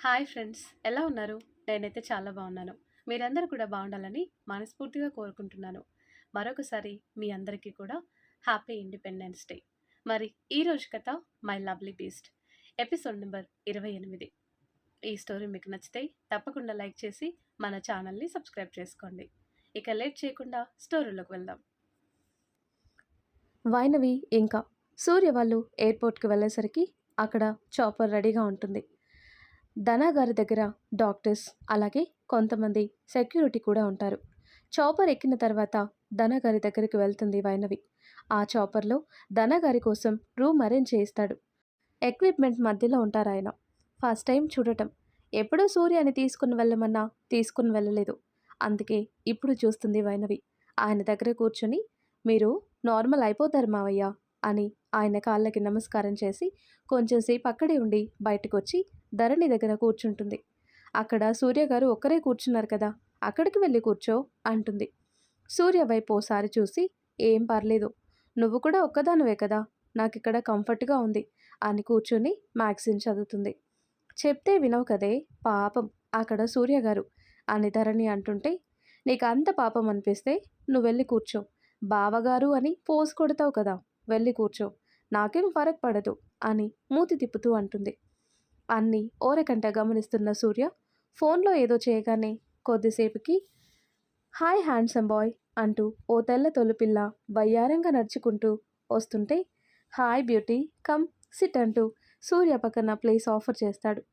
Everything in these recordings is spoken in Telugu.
హాయ్ ఫ్రెండ్స్, ఎలా ఉన్నారు? నేనైతే చాలా బాగున్నాను. మీరందరూ కూడా బాగుండాలని మనస్ఫూర్తిగా కోరుకుంటున్నాను. మరొకసారి మీ అందరికీ కూడా హ్యాపీ ఇండిపెండెన్స్ డే. మరి ఈ రోజు కథ my lovely beast episode number 28. ఈ స్టోరీ మీకు నచ్చితే తప్పకుండా లైక్ చేసి మన ఛానల్ని సబ్స్క్రైబ్ చేసుకోండి. ఇక లేట్ చేయకుండా స్టోరీలోకి వెళ్దాం. వైనవి ఇంకా సూర్య వాళ్ళు ఎయిర్పోర్ట్కి వెళ్ళేసరికి అక్కడ చాపర్ రెడీగా ఉంటుంది. ధనా గారి దగ్గర డాక్టర్స్ అలాగే కొంతమంది సెక్యూరిటీ కూడా ఉంటారు. చాపర్ ఎక్కిన తర్వాత ధనా గారి దగ్గరికి వెళ్తుంది వైనవి. ఆ చాపర్లో ధనా గారి కోసం రూమ్ అరేంజ్ చేయిస్తాడు. ఎక్విప్మెంట్ మధ్యలో ఉంటారు ఆయన. ఫస్ట్ టైం చూడటం. ఎప్పుడూ సూర్యాని తీసుకుని వెళ్ళమన్నా తీసుకుని వెళ్ళలేదు. అందుకే ఇప్పుడు చూస్తుంది వైనవి. ఆయన దగ్గర కూర్చొని, మీరు నార్మల్ అయిపోతారు మావయ్య అని ఆయన కాళ్ళకి నమస్కారం చేసి కొంచెంసేపు అక్కడే ఉండి బయటకు వచ్చి ధరణి దగ్గర కూర్చుంటుంది. అక్కడ సూర్య గారు ఒక్కరే కూర్చున్నారు కదా, అక్కడికి వెళ్ళి కూర్చో అంటుంది. సూర్య వైపు ఓసారి చూసి, ఏం పర్లేదు, నువ్వు కూడా ఒక్కదానివే కదా, నాకు ఇక్కడ కంఫర్ట్గా ఉంది అని కూర్చొని మ్యాగజిన్ చదువుతుంది. చెప్తే వినవు కదే పాపం అక్కడ సూర్య గారు అని ధరణి అంటుంటే, నీకు అంత పాపం అనిపిస్తే నువ్వు వెళ్ళి కూర్చో, బావగారు అని పోజ్ కొడతావు కదా, వెళ్ళి కూర్చో, నాకేం ఫరక్ పడదు అని మూతి తిప్పుతూ అంటుంది. అన్నీ ఓరకంట గమనిస్తున్న సూర్య ఫోన్లో ఏదో చేయగానే కొద్దిసేపుకి హాయ్ హ్యాండ్సమ్ బాయ్ అంటూ ఓ తెల్ల తొలిపిల్ల వయ్యారంగా నడుచుకుంటూ వస్తుంటే, హాయ్ బ్యూటీ కమ్ సిట్ అంటూ సూర్య పక్కన ప్లేస్ ఆఫర్ చేస్తాడు.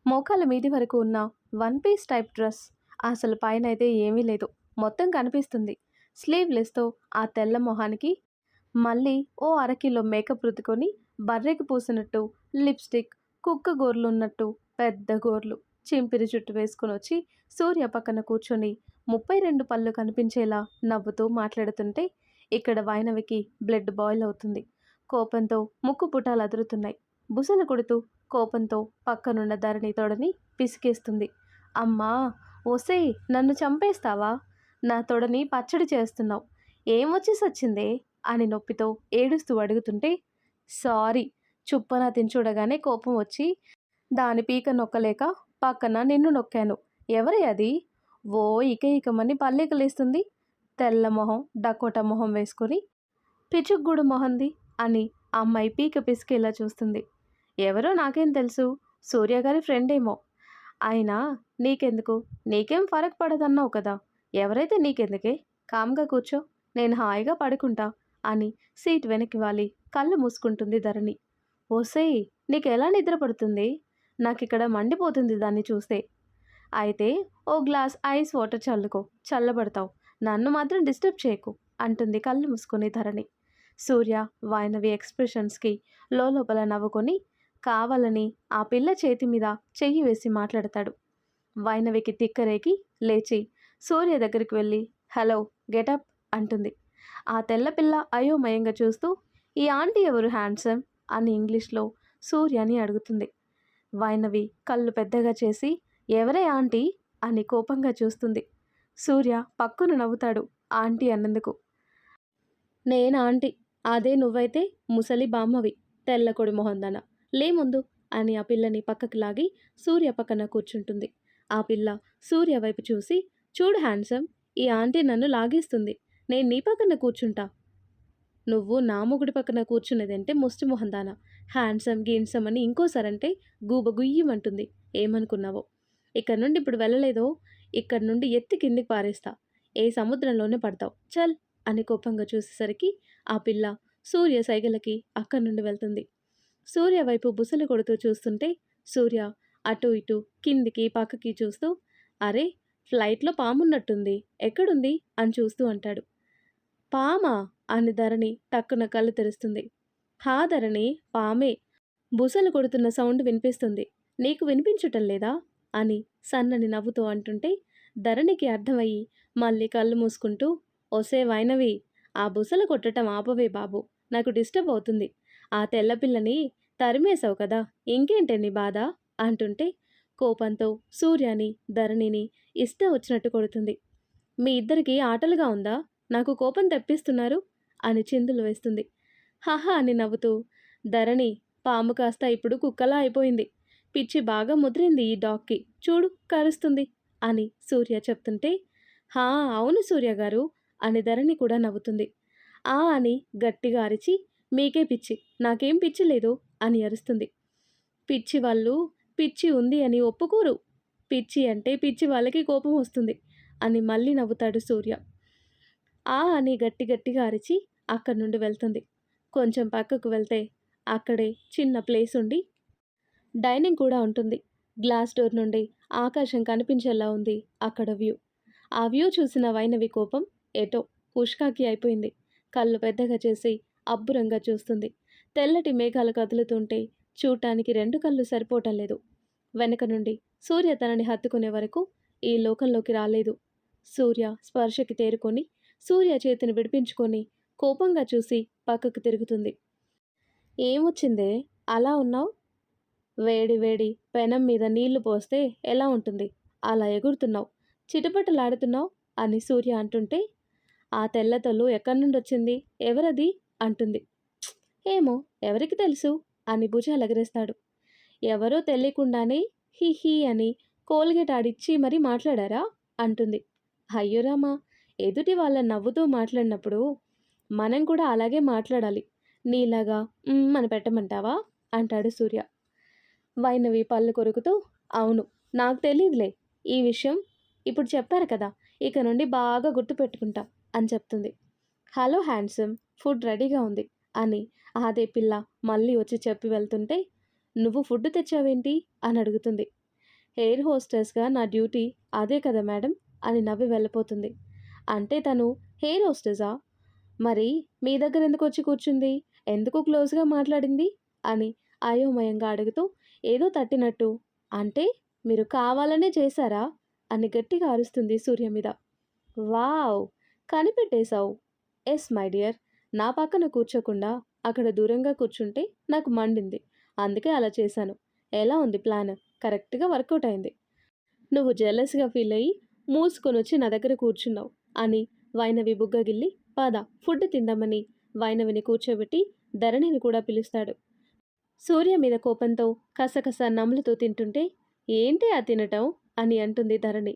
మోకాల మీది వరకు ఉన్న వన్ పీస్ టైప్ డ్రెస్, అసలు పైన అయితే ఏమీ లేదు, మొత్తం కనిపిస్తుంది. స్లీవ్లెస్తో ఆ తెల్ల మొహానికి మళ్ళీ ఓ అరకిలో మేకప్ రుద్దుకొని బర్రెకి పూసినట్టు లిప్స్టిక్, కుక్క గోర్లు ఉన్నట్టు పెద్ద గోర్లు, చింపిరి జుట్టు వేసుకుని వచ్చి సూర్య పక్కన కూర్చొని 32 పళ్ళు కనిపించేలా నవ్వుతూ మాట్లాడుతుంటే ఇక్కడ వైనవికి బ్లడ్ బాయిల్ అవుతుంది. కోపంతో ముక్కు పుటాలు అదురుతున్నాయి. బుసలు కొడుతూ కోపంతో పక్కనున్న ధరణి తొడని పిసికేస్తుంది. అమ్మా, ఓసే, నన్ను చంపేస్తావా? నా తొడని పచ్చడి చేస్తున్నావు, ఏమొచ్చి సచ్చిందే అని నొప్పితో ఏడుస్తూ అడుగుతుంటే, సారీ, చుప్పనాతిని చూడగానే కోపం వచ్చి దాని పీక నొక్కలేక పక్కన నిన్ను నొక్కాను. ఎవరే అది? ఓ ఇకమని పల్లికలేస్తుంది. తెల్ల మొహం డకోటా మొహం వేసుకొని పిచుగ్గూడు మొహంది అని అమ్మాయి పీక పిసికేలా చూస్తుంది. ఎవరో నాకేం తెలుసు, సూర్యగారి ఫ్రెండ్ ఏమో. అయినా నీకెందుకు, నీకేం ఫరక్ పడదన్నావు కదా, ఎవరైతే నీకెందుకే, కామ్గా కూర్చో, నేను హాయిగా పడుకుంటా అని సీట్ వెనక్కి వాలి కళ్ళు మూసుకుంటుంది ధరణి. ఓసేయ్, నీకు ఎలా నిద్ర పడుతుంది? నాకిక్కడ మండిపోతుంది దాన్ని చూస్తే. అయితే ఓ గ్లాస్ ఐస్ వాటర్ చల్లుకో, చల్లబడతావు, నన్ను మాత్రం డిస్టర్బ్ చేయకు అంటుంది కళ్ళు మూసుకొని ధరణి. సూర్య వైనవి ఎక్స్ప్రెషన్స్కి లోపల నవ్వుకొని కావాలని ఆ పిల్ల చేతి మీద చెయ్యి వేసి మాట్లాడతాడు. వైనవికి తిక్కరేకి లేచి సూర్య దగ్గరికి వెళ్ళి హలో గెటప్ అంటుంది. ఆ తెల్లపిల్ల అయోమయంగా చూస్తూ, ఈ ఆంటీ ఎవరు హ్యాండ్సమ్ అని ఇంగ్లీష్లో సూర్యని అడుగుతుంది. వైనవి కళ్ళు పెద్దగా చేసి ఎవరే ఆంటీ అని కోపంగా చూస్తుంది. సూర్య పక్కున నవ్వుతాడు ఆంటీ అన్నందుకు. నేను ఆంటీ, అదే నువ్వైతే ముసలి బామ్మవి, తెల్లకొడి మొహందన, లే ముందు అని ఆ పిల్లని పక్కకు లాగి సూర్య పక్కన కూర్చుంటుంది. ఆ పిల్ల సూర్య వైపు చూసి, చూడు హ్యాండ్సమ్, ఈ ఆంటీ నన్ను లాగేస్తుంది, నేను నీ పక్కన కూర్చుంటా. నువ్వు నా మొగుడి పక్కన కూర్చునేదంటే ముష్టి మొహందాన, హ్యాండ్సమ్ గీన్సమ్ అని ఇంకోసారంటే గూబ గుయ్యమంటుంది. ఏమనుకున్నావో? ఇక్కడ నుండి ఇప్పుడు వెళ్ళలేదో ఇక్కడ నుండి ఎత్తి కిందికి పారేస్తా, ఏ సముద్రంలోనే పడతావు, చల్ అని కోపంగా చూసేసరికి ఆ పిల్ల సూర్య సైగలకి అక్కడి నుండి వెళ్తుంది. సూర్య వైపు బుసలు కొడుతూ చూస్తుంటే సూర్య అటు ఇటు కిందికి పక్కకి చూస్తూ, అరే, ఫ్లైట్లో పామున్నట్టుంది, ఎక్కడుంది అని చూస్తూ అంటాడు. పామా అని ధరణి టక్కున కళ్ళు తెరుస్తుంది. హా ధరణి, పామే, బుసలు కొడుతున్న సౌండ్ వినిపిస్తుంది, నీకు వినిపించటం లేదా అని సన్నని నవ్వుతూ అంటుంటే ధరణికి అర్థమయ్యి మళ్ళీ కళ్ళు మూసుకుంటూ, ఒసే వైనవి, ఆ బుసలు కొట్టడం ఆపవే బాబు, నాకు డిస్టర్బ్ అవుతుంది, ఆ తెల్లపిల్లని తరిమేశావు కదా, ఇంకేంటే నీ బాధ అంటుంటే కోపంతో సూర్యాని ధరణిని ఇష్టం వచ్చినట్టు కొడుతుంది. మీ ఇద్దరికి ఆటలుగా ఉందా, నాకు కోపం తెప్పిస్తున్నారు అని చిందులు వేస్తుంది. హహా అని నవ్వుతూ, ధరణి, పాము కాస్త ఇప్పుడు కుక్కలా అయిపోయింది, పిచ్చి బాగా ముదిరింది ఈ డాగ్‌కి. చూడు కరుస్తుంది అని సూర్య చెప్తుంటే, హా! అవును సూర్య గారు అని ధరణి కూడా నవ్వుతుంది. ఆ అని గట్టిగా అరిచి, మీకే పిచ్చి, నాకేం పిచ్చి లేదు అని అరుస్తుంది. పిచ్చి వాళ్ళు పిచ్చి ఉంది అని ఒప్పుకోరు. పిచ్చి అంటే పిచ్చి వాళ్ళకి కోపం వస్తుంది అని మళ్ళీ నవ్వుతాడు సూర్య. ఆ అని గట్టి గట్టిగా అరిచి అక్కడి నుండి వెళ్తుంది. కొంచెం పక్కకు వెళ్తే అక్కడే చిన్న ప్లేస్ ఉండి డైనింగ్ కూడా ఉంటుంది. గ్లాస్ డోర్ నుండి ఆకాశం కనిపించేలా ఉంది అక్కడ వ్యూ. ఆ వ్యూ చూసిన వైనవి కోపం ఎటో హుష్కాకి అయిపోయింది. కళ్ళు పెద్దగా చేసి అబ్బురంగా చూస్తుంది. తెల్లటి మేఘాలు కదులుతుంటే చూడటానికి రెండు కళ్ళు సరిపోవటం లేదు. వెనక నుండి సూర్య తనని హత్తుకునే వరకు ఈ లోకంలోకి రాలేదు. సూర్య స్పర్శకి తేరుకొని సూర్య చేతిని విడిపించుకొని కోపంగా చూసి పక్కకు తిరుగుతుంది. ఏమొచ్చిందే అలా ఉన్నావు? వేడి వేడి పెనం మీద నీళ్లు పోస్తే ఎలా ఉంటుంది? అలా ఎగురుతున్నావు, చిటపటలాడుతున్నావు అని సూర్య అంటుంటే, ఆ తెల్లతోలు ఎక్కడి నుండొచ్చింది? ఎవరది? అంటుంది. ఏమో ఎవరికి తెలుసు అని భుజాలెగరేస్తాడు. ఎవరో తెలియకుండానే హి హి అని కోల్గేట్ ఆడిచ్చి మరీ మాట్లాడారా? అంటుంది. అయ్యో రామా! ఎదుటి వాళ్ళ నవ్వుతూ మాట్లాడినప్పుడు మనం కూడా అలాగే మాట్లాడాలి. నీలాగా అని పెట్టమంటావా? అంటాడు సూర్య. వైనవి పళ్ళు కొరుకుతూ, అవును నాకు తెలీదులే ఈ విషయం. ఇప్పుడు చెప్పారు కదా, ఇక నుండి బాగా గుర్తుపెట్టుకుంటా అని చెప్తుంది. హలో హ్యాండ్సమ్, ఫుడ్ రెడీగా ఉంది అని అదే పిల్ల మళ్ళీ వచ్చి చెప్పి వెళ్తుంటే, నువ్వు ఫుడ్ తెచ్చావేంటి అని అడుగుతుంది. ఎయిర్ హోస్టెస్గా నా డ్యూటీ అదే కదా మేడం అని నవ్వి వెళ్ళిపోతుంది. అంటే తను ఎయిర్ హోస్టెసా? మరి మీ దగ్గర ఎందుకు వచ్చి కూర్చుంది? ఎందుకు క్లోజ్గా మాట్లాడింది అని అయోమయంగా అడుగుతూ ఏదో తట్టినట్టు, అంటే మీరు కావాలనే చేశారా అని గట్టిగా అరుస్తుంది సూర్య మీద. వావ్! కనిపెట్టేశావు. Yes my dear. నా పక్కన కూర్చోకుండా అక్కడ దూరంగా కూర్చుంటే నాకు మండింది. అందుకే అలా చేశాను. ఎలా ఉంది ప్లాన్? కరెక్ట్‌గా వర్కౌట్ అయింది. నువ్వు జెలస్‌గా ఫీల్ అయ్యి మూసుకొనొచ్చి నా దగ్గర కూర్చున్నావు అని వైనవి బుగ్గగిల్లి, పద ఫుడ్ తిందామని వైనవిని కూర్చోబెట్టి ధరణిని కూడా పిలుస్తాడు. సూర్య మీద కోపంతో కసకస నములుతూ తింటుంటే, ఏంటి ఆ తినటం అని అంటుంది ధరణి.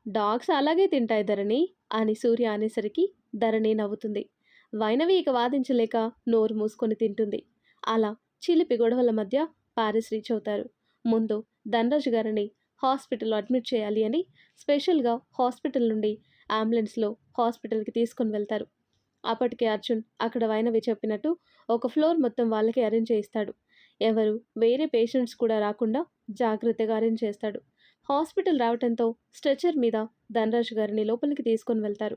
డాగ్స్ అలాగే తింటాయి ధరణి అని సూర్య అనేసరికి ధరణి నవ్వుతుంది. వైనవి ఇక వాదించలేక నోరు మూసుకొని తింటుంది. అలా చిలిపి గొడవల మధ్య పారిస్ రీచ్ అవుతారు. ముందు ధనరాజు గారిని హాస్పిటల్లో అడ్మిట్ చేయాలి అని స్పెషల్గా హాస్పిటల్ నుండి అంబులెన్స్లో హాస్పిటల్కి తీసుకొని వెళ్తారు. అప్పటికే అర్జున్ అక్కడ వైనవి చెప్పినట్టు ఒక ఫ్లోర్ మొత్తం వాళ్ళకి అరేంజ్ చేయిస్తాడు. ఎవరు వేరే పేషెంట్స్ కూడా రాకుండా జాగ్రత్తగా అరేంజ్ చేస్తాడు. హాస్పిటల్ రావడంతో స్ట్రెచర్ మీద ధనరాజు గారిని లోపలికి తీసుకొని వెళ్తారు.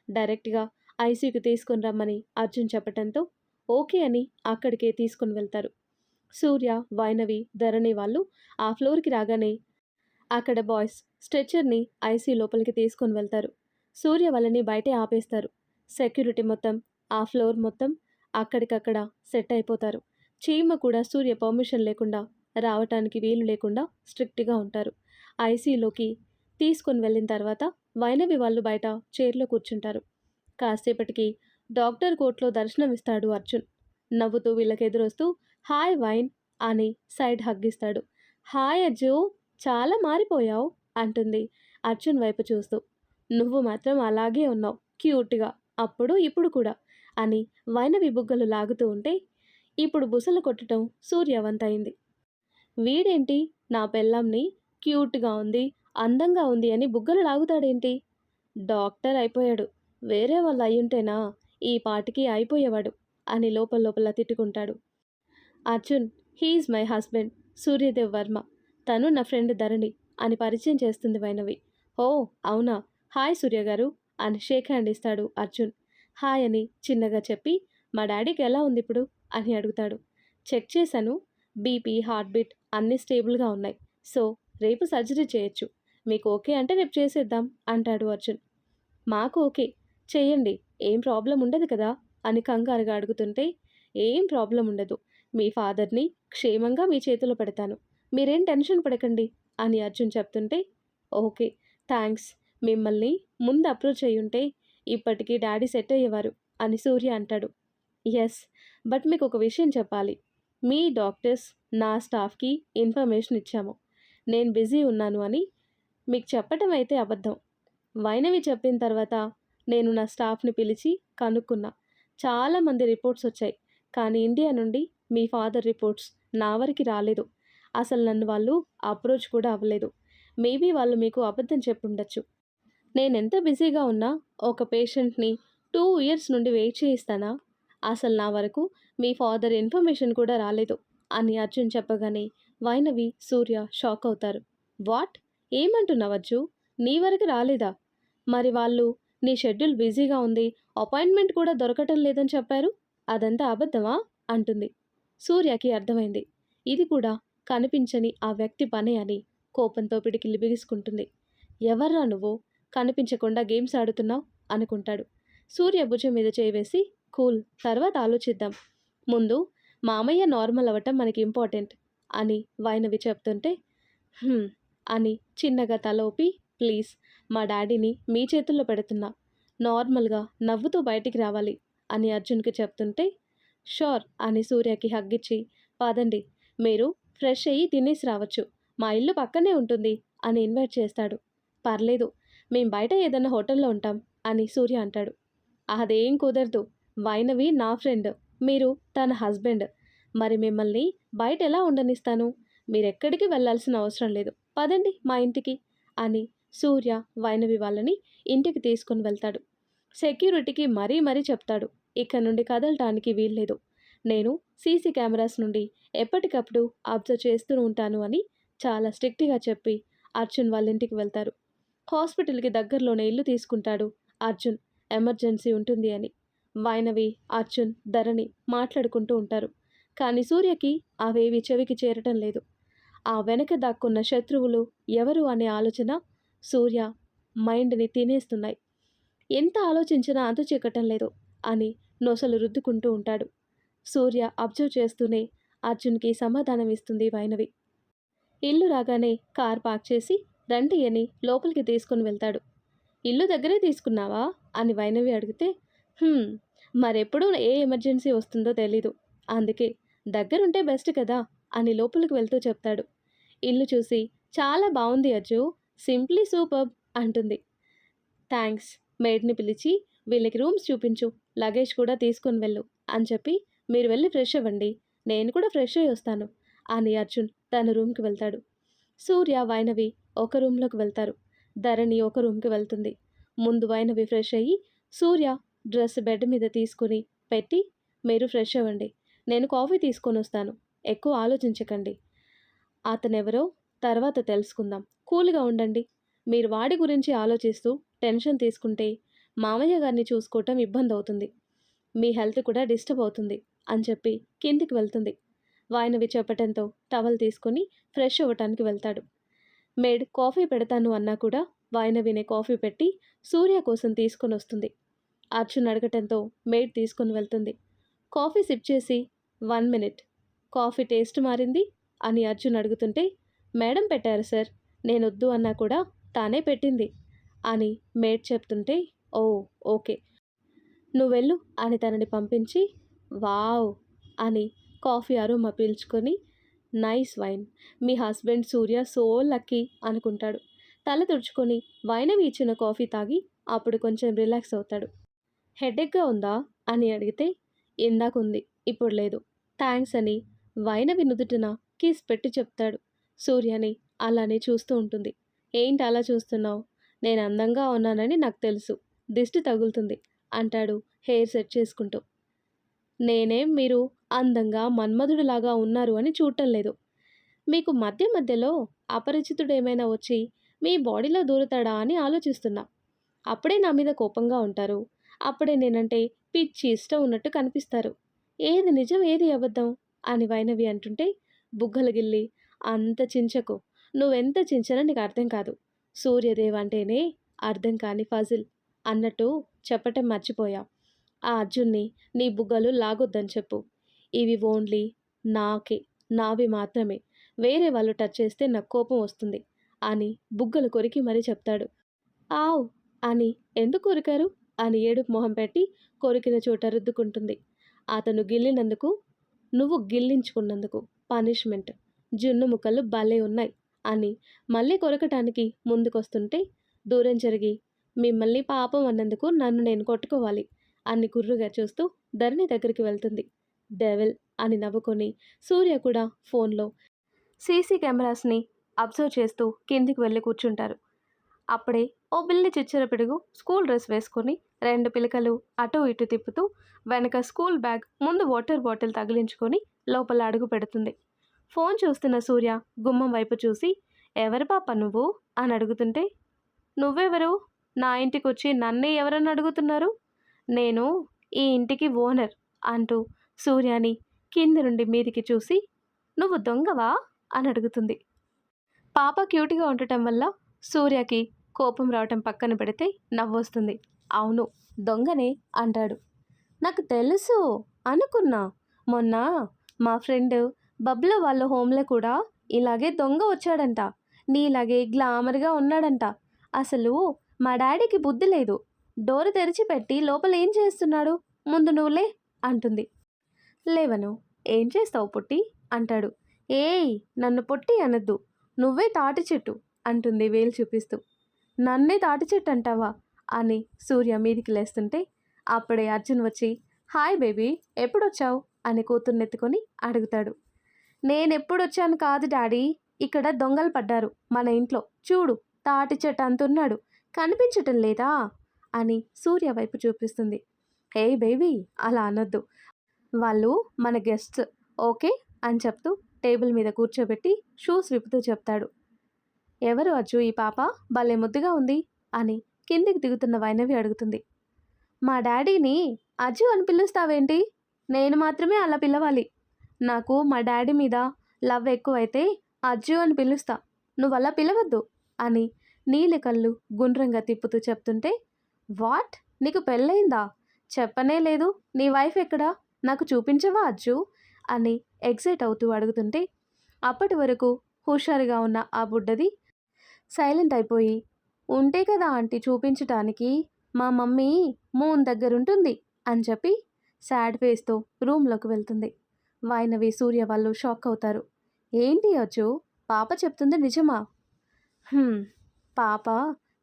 డైరెక్ట్గా ఐసీయూకి తీసుకొని రమ్మని అర్జున్ చెప్పడంతో ఓకే అని అక్కడికే తీసుకొని వెళ్తారు. సూర్య, వైనవి, ధరణి వాళ్ళు ఆ ఫ్లోర్కి రాగానే అక్కడ బాయ్స్ స్ట్రెచర్ని ఐసీ లోపలికి తీసుకొని వెళ్తారు. సూర్య వాళ్ళని బయటే ఆపేస్తారు. సెక్యూరిటీ మొత్తం ఆ ఫ్లోర్ మొత్తం అక్కడికక్కడ సెట్ అయిపోతారు. చీమ కూడా సూర్య పర్మిషన్ లేకుండా రావటానికి వీలు లేకుండా స్ట్రిక్ట్గా ఉంటారు. ఐసీలోకి తీసుకొని వెళ్ళిన తర్వాత వైనవి వాళ్ళు బయట చైర్లో కూర్చుంటారు. కాసేపటికి డాక్టర్ కోట్లో దర్శనమిస్తాడు అర్జున్. నవ్వుతూ వీళ్ళకి ఎదురొస్తూ హాయ్ వైన్ అని సైడ్ హగ్గిస్తాడు. హాయ్ అజ్జు, చాలా మారిపోయావు అంటుంది అర్జున్ వైపు చూస్తూ. నువ్వు మాత్రం అలాగే ఉన్నావు క్యూట్గా, అప్పుడు ఇప్పుడు కూడా అని వైనవి బుగ్గలు లాగుతూ ఉంటే ఇప్పుడు బుసలు కొట్టడం సూర్య వంతయింది. వీడేంటి నా పెళ్ళాంని క్యూట్గా ఉంది, అందంగా ఉంది అని బుగ్గలు లాగుతాడేంటి? డాక్టర్ అయిపోయాడు. వేరే వాళ్ళు అయ్యుంటేనా ఈ పాటికి అయిపోయేవాడు అని లోపల లోపల తిట్టుకుంటాడు. Arjun, he's my husband Suryadev Varma. తను నా ఫ్రెండ్ ధరణి అని పరిచయం చేస్తుంది వైనవి. ఓ అవునా, హాయ్ సూర్య గారు అని షేక్ హ్యాండ్ ఇస్తాడు అర్జున్. హాయ్ అని చిన్నగా చెప్పి మా డాడీకి ఎలా ఉంది ఇప్పుడు అని అడుగుతాడు. చెక్ చేశాను, బీపీ, హార్ట్ బీట్ అన్నీ స్టేబుల్గా ఉన్నాయి. సో రేపు సర్జరీ చేయొచ్చు. మీకు ఓకే అంటే రేపు చేసేద్దాం అంటాడు అర్జున్. మాకు ఓకే, చెయ్యండి, ఏం ప్రాబ్లం ఉండదు కదా అని కంగారుగా అడుగుతుంటే, ఏం ప్రాబ్లం ఉండదు, మీ ఫాదర్ని క్షేమంగా మీ చేతిలో పెడతాను, మీరేం టెన్షన్ పడకండి అని అర్జున్ చెప్తుంటే, ఓకే థ్యాంక్స్, మిమ్మల్ని ముందు అప్రోచ్ అయ్యుంటే ఇప్పటికీ డాడీ సెట్ అయ్యేవారు అని సూర్య అంటాడు. ఎస్, బట్ మీకు ఒక విషయం చెప్పాలి. మీ డాక్టర్స్ నా స్టాఫ్కి ఇన్ఫర్మేషన్ ఇచ్చాము. నేను బిజీ ఉన్నాను అని మీకు చెప్పటం అయితే అబద్ధం. వైనవి చెప్పిన తర్వాత నేను నా స్టాఫ్ని పిలిచి కనుక్కున్నా. చాలామంది రిపోర్ట్స్ వచ్చాయి, కానీ ఇండియా నుండి మీ ఫాదర్ రిపోర్ట్స్ నా వరకు రాలేదు. అసలు నన్ను వాళ్ళు అప్రోచ్ కూడా అవ్వలేదు. మేబీ వాళ్ళు మీకు అబద్ధం చెప్పుండొచ్చు. నేనెంత బిజీగా ఉన్నా ఒక పేషెంట్ని 2 ఇయర్స్ నుండి వెయిట్ చేయిస్తానా? అసలు నా వరకు మీ ఫాదర్ ఇన్ఫర్మేషన్ కూడా రాలేదు అని అర్జున్ చెప్పగానే వైనవి, సూర్య షాక్ అవుతారు. వాట్? ఏమంటున్నావు అజ్జు? నీ వరకు రాలేదా? మరి వాళ్ళు నీ షెడ్యూల్ బిజీగా ఉంది, అపాయింట్మెంట్ కూడా దొరకటం లేదని చెప్పారు. అదంతా అబద్ధమా? అంటుంది. సూర్యకి అర్థమైంది. ఇది కూడా కనిపించని ఆ వ్యక్తి పనే అని కోపంతో పిడికిలి బిగుసుకుంటుంది. ఎవర్రా నువ్వు? కనిపించకుండా గేమ్స్ ఆడుతున్నావు అనుకుంటాడు. సూర్య భుజం మీద చేయి కూల్, తర్వాత ఆలోచిద్దాం. ముందు మామయ్య నార్మల్ అవ్వటం మనకి ఇంపార్టెంట్ అని వైనవి చెప్తుంటే "హ్మ్" అని చిన్నగా తల ఊపి ప్లీజ్ మా డాడీని మీ చేతుల్లో పెడుతున్నా. నార్మల్గా నవ్వుతూ బయటికి రావాలి అని అర్జున్కి చెప్తుంటే షూర్ అని సూర్యకి హగ్గిచ్చి పదండి, మీరు ఫ్రెష్ అయ్యి తినేసి రావచ్చు, మా ఇల్లు పక్కనే ఉంటుంది అని ఇన్వైట్ చేస్తాడు. పర్లేదు, మేం బయట ఏదైనా హోటల్లో ఉంటాం అని సూర్య అంటాడు. అదేం కుదరదు, వైనవి నా ఫ్రెండ్, మీరు తన హస్బెండ్, మరి మిమ్మల్ని బయట ఎలా ఉండనిస్తాను? మీరెక్కడికి వెళ్ళాల్సిన అవసరం లేదు, పదండి మా ఇంటికి అని సూర్య వైనవి వాళ్ళని ఇంటికి తీసుకుని వెళ్తాడు. సెక్యూరిటీకి మరీ చెప్తాడు, ఇక్కడ నుండి కదలటానికి వీల్లేదు, నేను సీసీ కెమెరాస్ నుండి ఎప్పటికప్పుడు అబ్జర్వ్ చేస్తూ ఉంటాను అని చాలా స్ట్రిక్ట్గా చెప్పి అర్జున్ వాళ్ళ ఇంటికి వెళ్తారు. హాస్పిటల్కి దగ్గరలోనే ఇల్లు తీసుకుంటాడు అర్జున్, ఎమర్జెన్సీ ఉంటుంది అని. వైనవి, అర్జున్, ధరణి మాట్లాడుకుంటూ ఉంటారు. కానీ సూర్యకి అవేవి చెవికి చేరటం లేదు. ఆ వెనక దాక్కున్న శత్రువులు ఎవరు అనే ఆలోచన సూర్య మైండ్ని తినేస్తున్నాయి. ఎంత ఆలోచించినా అంతు చిక్కటం లేదు అని నొసలు రుద్దుకుంటూ ఉంటాడు. సూర్య అబ్జర్వ్ చేస్తూనే అర్జున్కి సమాధానం ఇస్తుంది వైనవి. ఇల్లు రాగానే కార్ పార్క్ చేసి రండి అని లోపలికి తీసుకుని వెళ్తాడు. ఇల్లు దగ్గరే తీసుకున్నావా అని వైనవి అడిగితే "హ్మ్, మరెప్పుడు ఏ ఎమర్జెన్సీ వస్తుందో తెలీదు, అందుకే దగ్గరుంటే బెస్ట్ కదా అని లోపలికి వెళ్తూ చెప్తాడు. ఇల్లు చూసి చాలా బాగుంది అజ్జు, సింప్లీ సూపర్బ్ అంటుంది. థ్యాంక్స్, మేడ్ని పిలిచి వీళ్ళకి రూమ్స్ చూపించు, లగేజ్ కూడా తీసుకొని వెళ్ళు అని చెప్పి మీరు వెళ్ళి ఫ్రెష్ అవ్వండి, నేను కూడా ఫ్రెష్ అయ్యి వస్తాను అని అర్జున్ తన రూమ్కి వెళ్తాడు. సూర్య, వైనవి ఒక రూమ్లోకి వెళ్తారు. ధరణి ఒక రూమ్కి వెళ్తుంది. ముందు వైనవి ఫ్రెష్ అయ్యి సూర్య డ్రెస్ బెడ్ మీద తీసుకుని పెట్టి మీరు ఫ్రెష్ అవ్వండి, నేను కాఫీ తీసుకొని వస్తాను, ఎక్కువ ఆలోచించకండి, అతనెవరో తర్వాత తెలుసుకుందాం, కూల్గా ఉండండి, మీరు వాడి గురించి ఆలోచిస్తూ టెన్షన్ తీసుకుంటే మామయ్య గారిని చూసుకోవటం ఇబ్బంది అవుతుంది, మీ హెల్త్ కూడా డిస్టర్బ్ అవుతుంది అని చెప్పి కిందికి వెళ్తుంది. వైనవి చెప్పటంతో టవల్ తీసుకొని ఫ్రెష్ అవ్వటానికి వెళ్తాడు. మేడ్ కాఫీ పెడతాను అన్నా కూడా వైనవినే కాఫీ పెట్టి సూర్య కోసం తీసుకొని వస్తుంది. అర్జున్ అడగటంతో మేడ్ తీసుకొని వెళ్తుంది. కాఫీ సిప్ చేసి 1 మినిట్, కాఫీ టేస్ట్ మారింది అని అర్జున్ అడుగుతుంటే మేడం పెట్టారు సార్, నేనొద్దు అన్నా కూడా తానే పెట్టింది అని మేడ్ చెప్తుంటే ఓ ఓకే, నువ్వెళ్ళు అని తనని పంపించి వావ్ అని కాఫీ అరోమా పీల్చుకొని నైస్ వైన్, మీ హస్బెండ్ సూర్య సో లక్కీ అనుకుంటాడు. తల తుడుచుకొని వైనవి ఇచ్చిన కాఫీ తాగి అప్పుడు కొంచెం రిలాక్స్ అవుతాడు. హెడేక్గా ఉందా అని అడిగితే ఇందాకుంది, ఇప్పుడు లేదు, థ్యాంక్స్ అని వైనవి నుదుటిన కిస్ పెట్టి చెప్తాడు. సూర్యని అలానే చూస్తూ ఉంటుంది. ఏంటి అలా చూస్తున్నావు? నేను అందంగా ఉన్నానని నాకు తెలుసు, దిష్టి తగులుతుంది అంటాడు హెయిర్ సెట్ చేసుకుంటూ. నేనేం మీరు అందంగా మన్మధుడిలాగా ఉన్నారు అని చూడటం లేదు, మీకు మధ్య మధ్యలో అపరిచితుడు ఏమైనా వచ్చి మీ బాడీలో దూరుతాడా అని ఆలోచిస్తున్నా, అప్పుడే నా మీద కోపంగా ఉంటారు, అప్పుడే నేనంటే పిచ్చి ఇష్టం ఉన్నట్టు కనిపిస్తారు, ఏది నిజం ఏది అబద్ధం అని వైనవి అంటుంటే బుగ్గలు గిల్లి అంత చించకు, నువ్వెంత చించనా నీకు అర్థం కాదు, సూర్యదేవ్ అంటేనే అర్థం కాని ఫజిల్ అన్నట్టు చెప్పటం మర్చిపోయా, ఆ అర్జున్ని నీ బుగ్గలు లాగొద్దని చెప్పు, ఇవి ఓన్లీ నాకే, నావి మాత్రమే, వేరే వాళ్ళు టచ్ చేస్తే నాకు కోపం వస్తుంది అని బుగ్గలు కొరికి మరీ చెప్తాడు. ఆవ్ అని ఎందుకు కొరికారు అని ఏడుపు మొహం పెట్టి కొరికిన చోట రుద్దుకుంటుంది. అతను గిల్లినందుకు నువ్వు గిల్లించుకున్నందుకు పనిష్మెంట్. జున్ను ముక్కలు భలే ఉన్నాయి అని మళ్ళీ కొరకటానికి ముందుకొస్తుంటే దూరం జరిగి మిమ్మల్ని పాపం అన్నందుకు నన్ను నేను కొట్టుకోవాలి అని కుర్రుగా చూస్తూ ధరణి దగ్గరికి వెళ్తుంది. డెవిల్ అని నవ్వుకొని సూర్య కూడా ఫోన్లో సీసీ కెమెరాస్ని అబ్జర్వ్ చేస్తూ కిందికి వెళ్ళి కూర్చుంటారు. అప్పుడే ఓ బిల్లి చిచ్చర పిడుగు స్కూల్ డ్రెస్ వేసుకొని 2 పిలకలు అటూ ఇటు తిప్పుతూ వెనక స్కూల్ బ్యాగ్ ముందు వాటర్ బాటిల్ తగిలించుకొని లోపల అడుగు పెడుతుంది. ఫోన్ చూస్తున్న సూర్య గుమ్మం వైపు చూసి ఎవరు పాప నువ్వు అని అడుగుతుంటే నువ్వెవరు, నా ఇంటికి వచ్చి నన్నే ఎవరని అడుగుతున్నారు, నేను ఈ ఇంటికి ఓనర్ అంటూ సూర్యాని కింది నుండి మీదికి చూసి నువ్వు దొంగవా అని అడుగుతుంది. పాప క్యూట్గా ఉండటం వల్ల సూర్యకి కోపం రావటం పక్కన పెడితే నవ్వొస్తుంది. అవును దొంగనే అంటాడు. నాకు తెలుసు అనుకున్నా, మొన్న మా ఫ్రెండ్ బబ్లు వాళ్ళ హోమ్లో కూడా ఇలాగే దొంగ వచ్చాడంట, నీలాగే గ్లామర్గా ఉన్నాడంట. అసలు మా డాడీకి బుద్ధి లేదు, డోరు తెరిచి పెట్టి లోపల ఏం చేస్తున్నాడు, ముందు నువ్వులే అంటుంది. లేవను, ఏం చేస్తావు పుట్టి అంటాడు. ఏయ్ నన్ను పొట్టి అనద్దు, నువ్వే తాటి చెట్టు అంటుంది వేలు చూపిస్తూ. నన్నే తాటి చెట్టు అంటావా అని సూర్య మీదికి లేస్తుంటే అప్పుడే అర్జున్ వచ్చి హాయ్ బేబీ ఎప్పుడొచ్చావు అని కూతుర్నెత్తుకొని అడుగుతాడు. నేనెప్పుడొచ్చాను కాదు డాడీ, ఇక్కడ దొంగలు పడ్డారు మన ఇంట్లో, చూడు తాటి చెట్టు అంతున్నాడు, కనిపించటం లేదా అని సూర్య వైపు చూపిస్తుంది. ఏయ్ బేబీ అలా అనొద్దు, వాళ్ళు మన గెస్ట్స్ ఓకే అని చెప్తూ టేబుల్ మీద కూర్చోబెట్టి షూస్ విప్పుతూ చెప్తాడు. ఎవరు అజ్జు ఈ పాప, భలే ముద్దుగా ఉంది అని కిందికి దిగుతున్న వైనవి అడుగుతుంది. మా డాడీని అజ్జు అని పిలుస్తావేంటి, నేను మాత్రమే అలా పిలవాలి, నాకు మా డాడీ మీద లవ్ ఎక్కువైతే అజ్జు అని పిలుస్తా, నువ్వు అలా పిలవద్దు అని నీలి కళ్ళు గుండ్రంగా తిప్పుతూ చెప్తుంటే వాట్, నీకు పెళ్ళయిందా, చెప్పనే లేదు, నీ వైఫ్ ఎక్కడా, నాకు చూపించవా అజ్జు అని ఎగ్జైట్ అవుతూ అడుగుతుంటే అప్పటి వరకు హుషారుగా ఉన్న ఆ బుడ్డది సైలెంట్ అయిపోయి ఉంటే కదా ఆంటీ చూపించటానికి, మా మమ్మీ మూన్ దగ్గరుంటుంది అని చెప్పి సాడ్ ఫేస్తో రూమ్లోకి వెళ్తుంది. వైనవి సూర్య వాళ్ళు షాక్ అవుతారు. ఏంటి అజ్జు, పాప చెప్తుంది నిజమా? పాప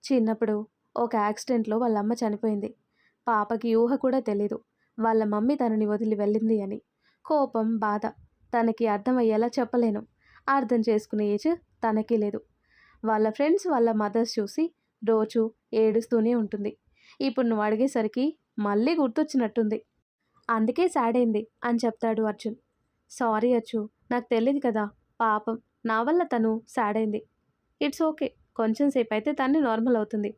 చిన్నప్పుడు ఒక యాక్సిడెంట్లో వాళ్ళ అమ్మ చనిపోయింది. పాపకి ఊహ కూడా తెలీదు వాళ్ళ మమ్మీ తనని వదిలి వెళ్ళింది అని. కోపం, బాధ తనకి అర్థమయ్యేలా చెప్పలేను, అర్థం చేసుకునే ఏజ్ తనకి లేదు. వాళ్ళ ఫ్రెండ్స్ వాళ్ళ మదర్స్ చూసి రోజు ఏడుస్తూనే ఉంటుంది. ఇప్పుడు నువ్వు అడిగేసరికి మళ్ళీ గుర్తొచ్చినట్టుంది, అందుకే సాడ్ అయింది అని చెప్తాడు అర్జున్. సారీ అచ్చు, నాకు తెలియదు కదా, పాపం నా వల్ల తను సాడ్ అయింది. ఇట్స్ ఓకే, కొంచెం సేపు అయితే తను నార్మల్ అవుతుంది,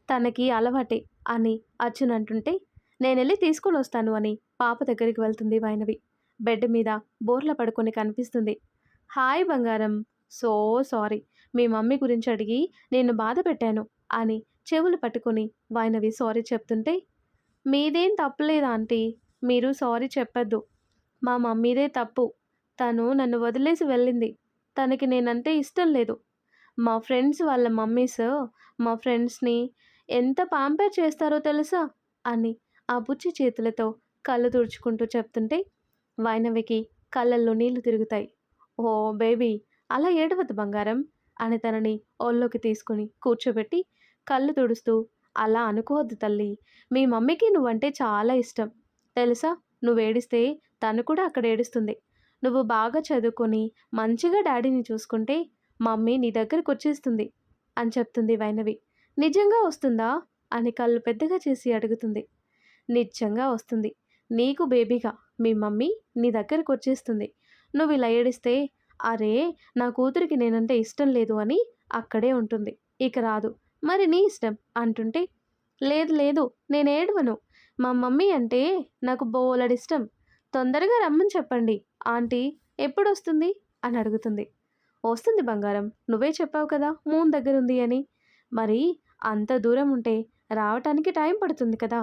తనకి అలవాటే అని అర్జున్ అంటుంటే నేను వెళ్ళి తీసుకొని వస్తాను అని పాప దగ్గరికి వెళ్తుంది వైనవి. బెడ్ మీద బోర్ల పడుకొని కనిపిస్తుంది. హాయ్ బంగారం, సో సారీ, మీ మమ్మీ గురించి అడిగి నేను బాధ పెట్టాను అని చెవులు పట్టుకొని వైనవి సారీ చెప్తుంటే మీదేం తప్పులేదు ఆంటీ, మీరు సారీ చెప్పద్దు, మా మమ్మీదే తప్పు, తను నన్ను వదిలేసి వెళ్ళింది, తనకి నేనంటే ఇష్టం లేదు, మా ఫ్రెండ్స్ వాళ్ళ మమ్మీస్ మా ఫ్రెండ్స్ని ఎంత పాంపర్ చేస్తారో తెలుసా అని ఆ బుచ్చి చేతులతో కళ్ళు తుడుచుకుంటూ చెప్తుంటే వైనవికి కళ్ళల్లో నీళ్లు తిరుగుతాయి. ఓ బేబీ అలా ఏడవద్దు బంగారం అని తనని ఒళ్ళోకి తీసుకుని కూర్చోబెట్టి కళ్ళు తుడుస్తూ అలా అనుకోవద్దు తల్లి, మీ మమ్మీకి నువ్వంటే చాలా ఇష్టం తెలుసా, నువ్వు ఏడిస్తే తను కూడా అక్కడ ఏడుస్తుంది, నువ్వు బాగా చదువుకొని మంచిగా డాడీని చూసుకుంటే మమ్మీ నీ దగ్గరకు వచ్చేస్తుంది అని చెప్తుంది వైనవి. నిజంగా వస్తుందా అని కళ్ళు పెద్దగా చేసి అడుగుతుంది. నిజంగా వస్తుంది, నీకు బేబీగా మీ మమ్మీ నీ దగ్గరకు వచ్చేస్తుంది, నువ్వు ఇలా ఏడిస్తే అరే నా కూతురికి నేనంటే ఇష్టం లేదు అని అక్కడే ఉంటుంది, ఇక రాదు, మరి నీ ఇష్టం అంటుంటే లేదు లేదు నేను ఏడవను, మా మమ్మీ అంటే నాకు బోలెడిష్టం, తొందరగా రమ్మని చెప్పండి ఆంటీ, ఎప్పుడు వస్తుంది అని అడుగుతుంది. వస్తుంది బంగారం, నువ్వే చెప్పావు కదా మూన్ దగ్గర ఉంది అని, మరి అంత దూరం ఉంటే రావటానికి టైం పడుతుంది కదా,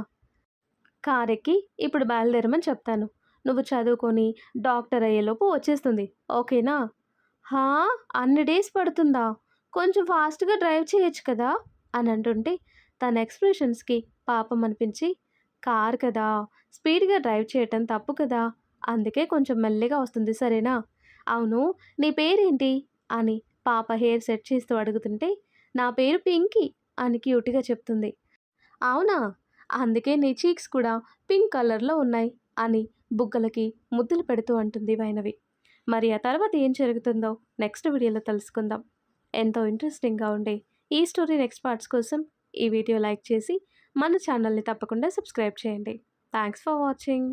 కారెక్కి ఇప్పుడు బయలుదేరమని చెప్తాను, నువ్వు చదువుకొని డాక్టర్ అయ్యేలోపు వచ్చేస్తుంది ఓకేనా. హా, అన్ని డేస్ పడుతుందా, కొంచెం ఫాస్ట్గా డ్రైవ్ చేయొచ్చు కదా అని అంటుంటే తన ఎక్స్ప్రెషన్స్కి పాపం అనిపించి కార్ కదా, స్పీడ్గా డ్రైవ్ చేయటం తప్పు కదా అందుకే కొంచెం మెల్లిగా వస్తుంది సరేనా? అవును, నీ పేరేంటి అని పాప హెయిర్ సెట్ చేస్తూ అడుగుతుంటే, నా పేరు పింకీ అని క్యూట్‌గా చెప్తుంది. అవునా? అందుకే నీ చీక్స్ కూడా పింక్ కలర్‌లో ఉన్నాయి అని బుగ్గలకి ముద్దులు పెడుతూ అంటుంది వైనవి. మరి ఆ తర్వాత ఏం జరుగుతుందో నెక్స్ట్ వీడియోలో తెలుసుకుందాం. ఎంతో ఇంట్రెస్టింగ్‌గా ఉండే ఈ స్టోరీ నెక్స్ట్ పార్ట్స్ కోసం ఈ వీడియో లైక్ చేసి మన ఛానల్‌ని తప్పకుండా సబ్స్క్రైబ్ చేయండి. Thanks for watching.